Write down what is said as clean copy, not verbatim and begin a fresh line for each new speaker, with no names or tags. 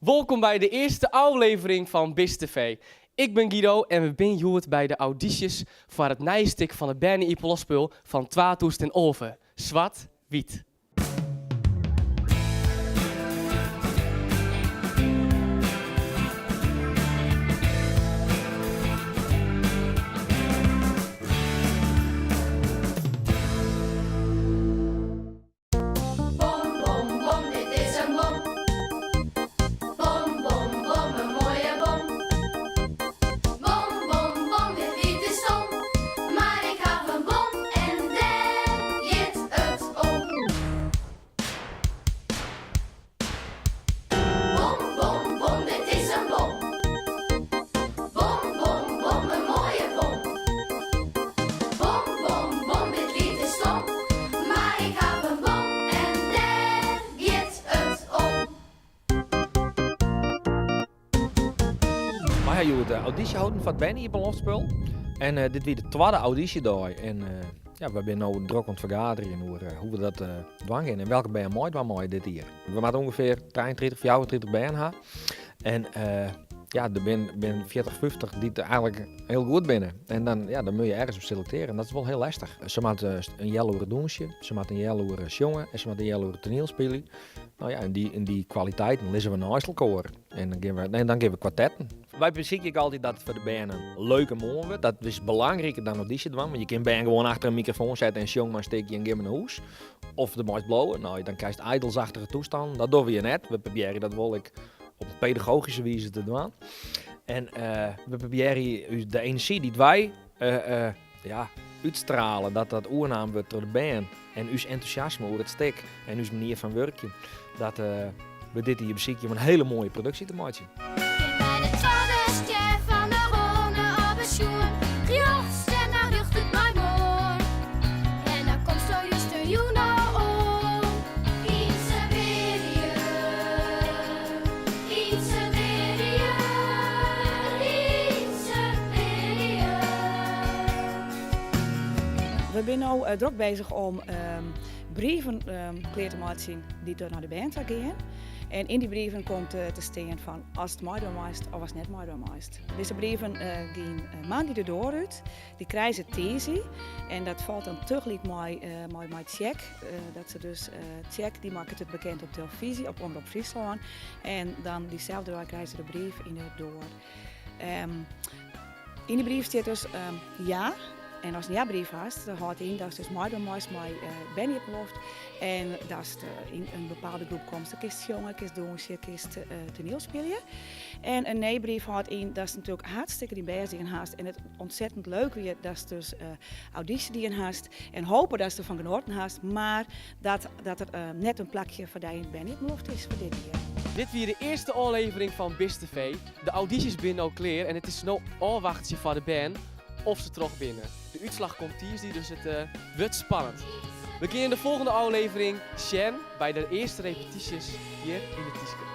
Welkom bij de eerste aflevering van BIS TV. Ik ben Guido en we zijn hier bij de audities voor het nijstik van het Bernie Ipolosspul van 2011. Zwart-Wit.
We hebben de auditie houden van het Bernie Ipolosspul. En dit weer de tweede auditiedag. En we zijn nu druk aan het vergaderen hoe we dat doen gaan. En welke ben je mooi dit hier. We maken ongeveer 33, 34 bijen hebben. En er zijn 40, 50 die het eigenlijk heel goed binnen. En dan moet je ergens op selecteren. En dat is wel heel lastig. Ze maken een jaloere donsje, ze maken een jaloere jongen en ze maken een jaloere toneelspelen. Nou ja, in die kwaliteiten lezen we een Eiselkoor. En dan geven we kwartetten. Wij bezieken altijd dat het voor de band een leuke morgen wordt. Dat is belangrijker dan auditie doen. Want je kan band gewoon achter een microfoon zetten en jong maar steek je en geef me een hoes. Of de mooist blowen. Nou, dan krijg je ijdelsachtige toestand. Dat doen we niet. We proberen dat wel op een pedagogische wijze te doen. En we proberen de energie die wij uitstralen, dat oernaam wordt door de band. En uw enthousiasme over het stuk en uw manier van werken. Dat we dit hier bezieken om een hele mooie productie te maken.
We zijn nu druk bezig om brieven klaar te maken die door naar de band gaan. En in die brieven komt te staan van als het mooi doen meest of als het niet mooi doen meest. Deze brieven gaan maanden erdoor uit. Die krijgen thesie en dat valt dan tegelijk met check. Dat ze dus check, die maken het bekend op televisie, op Omroep Friesland. En dan diezelfde dag krijgen ze de brief in het door. In die brief staat dus ja. En als je een ja-brief hebt, dan houdt in dat is dus mooi door meest met Bernie Ipolosspul. En dat is in een bepaalde groep komt. Dan kiest jongen, kiest donsje, kiest toneelspelen. En een nee-brief houdt in dat is natuurlijk hartstikke die bezig in haast. En het ontzettend leuk weer dat is dus auditie die in haast. En hopen dat ze ervan genoten haast. Maar dat er net een plakje voor die Bernie Ipolosspul is voor dit jaar.
Dit weer de eerste aflevering van BIS TV. De audities binnen ook klaar en het is nu afwachten voor de band of ze terug binnen. De uitslag komt hier, dus het wordt spannend. We gaan in de volgende aflevering zien bij de eerste repetities hier in de Tieske.